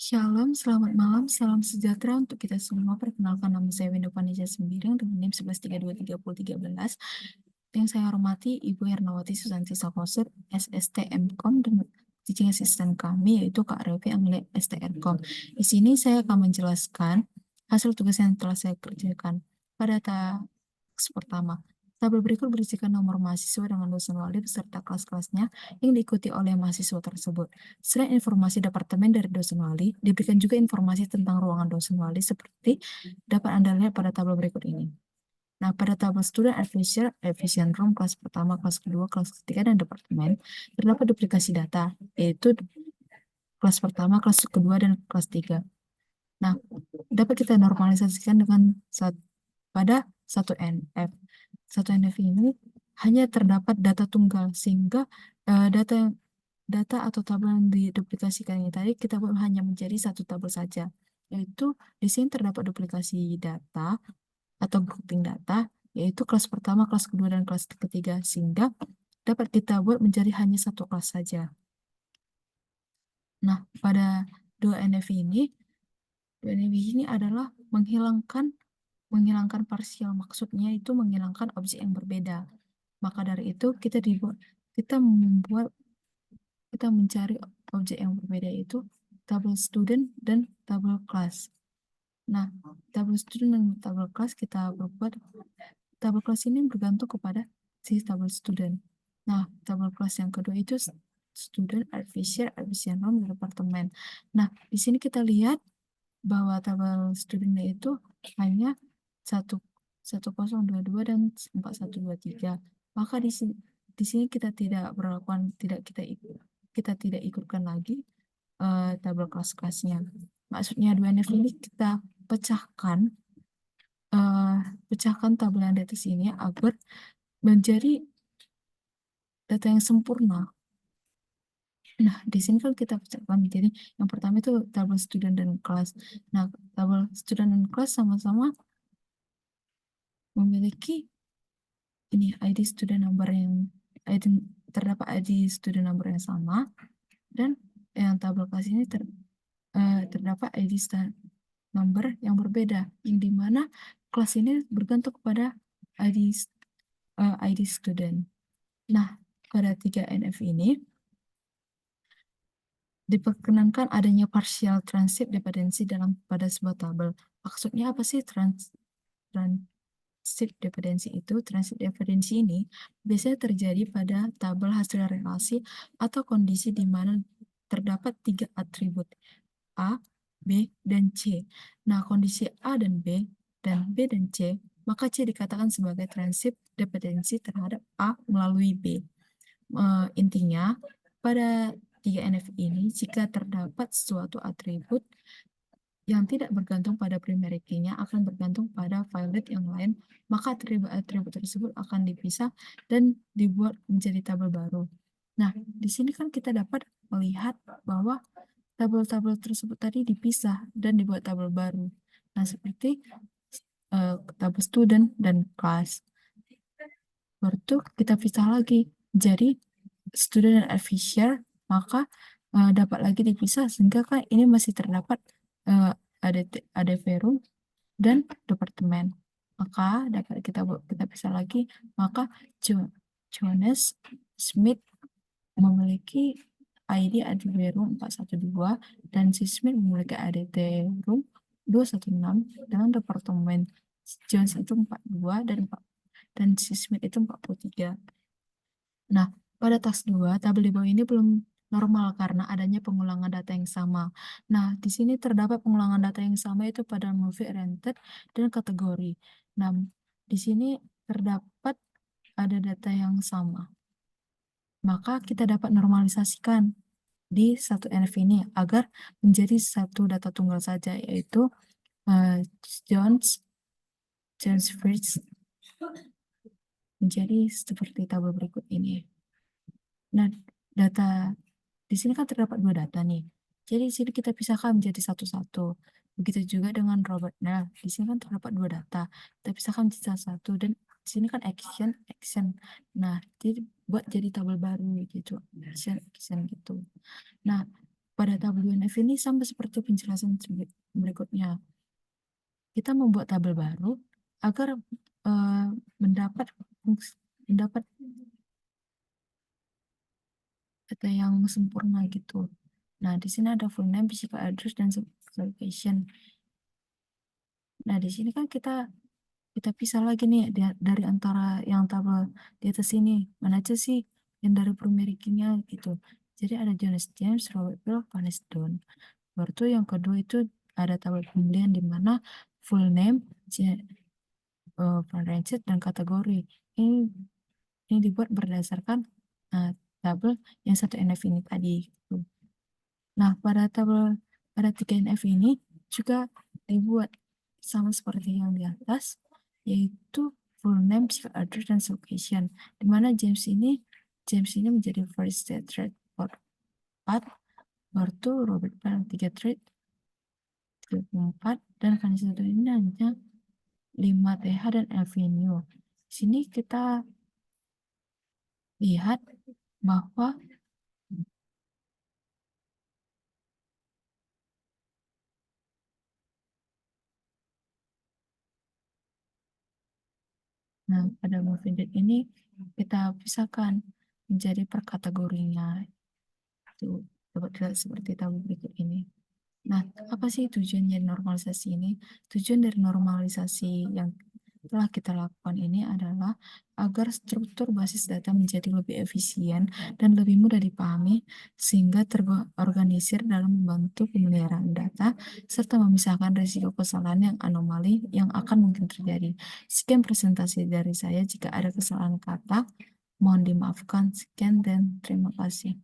Shalom, selamat malam, salam sejahtera untuk kita semua. Perkenalkan nama saya Windu Panija Sembiring dengan NIM 11323013. Yang saya hormati Ibu Ernawati Susanti Sakoser, SSTMkom, dan teaching assistant kami yaitu Kak Revi Anglia STRkom. Di sini saya akan menjelaskan hasil tugas yang telah saya kerjakan pada task pertama. Tabel berikut berisikan nomor mahasiswa dengan dosen wali beserta kelas-kelasnya yang diikuti oleh mahasiswa tersebut. Selain informasi departemen dari dosen wali, diberikan juga informasi tentang ruangan dosen wali seperti dapat Anda lihat pada tabel berikut ini. Nah, pada tabel student efficient room, kelas pertama, kelas kedua, kelas ketiga, dan departemen, terdapat duplikasi data, yaitu kelas pertama, kelas kedua, dan kelas tiga. Nah, dapat kita normalisasikan dengan pada 1NF. 1NF ini hanya terdapat data tunggal, sehingga data atau tabel yang diduplikasikan ini tadi kita buat hanya menjadi satu tabel saja, yaitu di sini terdapat duplikasi data atau grouping data, yaitu kelas pertama, kelas kedua, dan kelas ketiga, sehingga dapat kita buat menjadi hanya satu kelas saja. Nah, pada 2NF ini, 2NF ini adalah menghilangkan parsial, maksudnya itu menghilangkan objek yang berbeda. Maka dari itu kita mencari objek yang berbeda, itu tabel student dan tabel kelas. Nah, tabel student dan tabel kelas kita berbuat, tabel kelas ini bergantung kepada si tabel student. Nah, tabel kelas yang kedua itu student, advisor, room, departemen. Nah, di sini kita lihat bahwa tabel studentnya itu hanya 1022 dan 4123. Maka di sini kita tidak ikutkan lagi tabel kelas-kelasnya. Maksudnya 2NF ini kita pecahkan eh, pecahkan tabel yang di atas ini agar menjadi data yang sempurna. Nah, di sini kan kita pecahkan menjadi yang pertama itu tabel student dan kelas. Nah, tabel student dan kelas sama-sama memiliki ini ID student number terdapat ID student number yang sama, dan yang tabel kelas ini terdapat ID number yang berbeda, yang dimana kelas ini bergantung kepada ID student. Nah, pada 3NF ini diperkenankan adanya partial transit dependency pada sebuah tabel. Maksudnya apa sih transit dependency itu? Transit dependency ini biasanya terjadi pada tabel hasil relasi atau kondisi di mana terdapat 3 atribut A, B, dan C. Nah, kondisi A dan B dan C, maka C dikatakan sebagai transit dependency terhadap A melalui B. Intinya, pada 3NF ini, jika terdapat suatu atribut yang tidak bergantung pada primary key-nya akan bergantung pada filelet yang lain, maka atribut-atribut tersebut akan dipisah dan dibuat menjadi tabel baru. Nah, di sini kan kita dapat melihat bahwa tabel-tabel tersebut tadi dipisah dan dibuat tabel baru. Nah, seperti tabel student dan class. Baru itu kita pisah lagi. Jadi, student dan advisor, maka dapat lagi dipisah, sehingga kan ini masih terdapat ada verum dan departemen. Maka dapat kita pisah lagi. Maka Jonas Smith memiliki ID verum 412 dan si Smith memiliki ID verum 216 dengan departemen Jones itu 42 dan si Smith itu 43. Nah, pada task 2, tabel di bawah ini belum normal karena adanya pengulangan data yang sama. Nah, di sini terdapat pengulangan data yang sama itu pada movie oriented dan kategori. Nah, di sini terdapat ada data yang sama. Maka kita dapat normalisasikan di 1NF ini agar menjadi satu data tunggal saja, yaitu uh, Jones Fritz menjadi seperti tabel berikut ini. Nah, data di sini kan terdapat dua data nih. Jadi di sini kita pisahkan menjadi satu-satu. Begitu juga dengan Robert. Nah, di sini kan terdapat dua data. Kita pisahkan menjadi satu-satu, dan di sini kan action. Nah, jadi buat jadi tabel baru gitu. Action gitu. Nah, pada tabel UNF ini sama seperti penjelasan berikutnya. Kita membuat tabel baru agar eh, mendapat mendapat data yang sempurna gitu. Nah, di sini ada full name, physical address, dan location. Nah, di sini kan kita pisah lagi nih dari antara yang tabel di atas ini. Mana aja sih yang dari primary key-nya gitu. Jadi ada Jonas James, Robert Bell, Vanessa Don. Baru tuh yang kedua itu ada tabel pemilihan di mana full name, Rancid, dan kategori. Ini dibuat berdasarkan tabel yang satu NF ini tadi gitu. Nah, pada 3NF ini juga dibuat sama seperti yang di atas, yaitu full name, physical address, dan location. Di mana James ini menjadi first state rate for 4, baru tuh Robert Bell 3 trade 34, dan Vanessa ini hanya 5 TH dan Avenue. Di sini kita lihat bahwa pada movie date ini kita pisahkan menjadi per kategorinya. Itu dapat dilihat seperti tabel berikut ini. Nah, apa sih tujuan dari normalisasi ini? Tujuan dari normalisasi yang telah kita lakukan ini adalah agar struktur basis data menjadi lebih efisien dan lebih mudah dipahami sehingga terorganisir dalam membantu pemeliharaan data serta memisahkan risiko kesalahan yang anomali yang akan mungkin terjadi. Sekian presentasi dari saya. Jika ada kesalahan kata, mohon dimaafkan. Sekian dan terima kasih.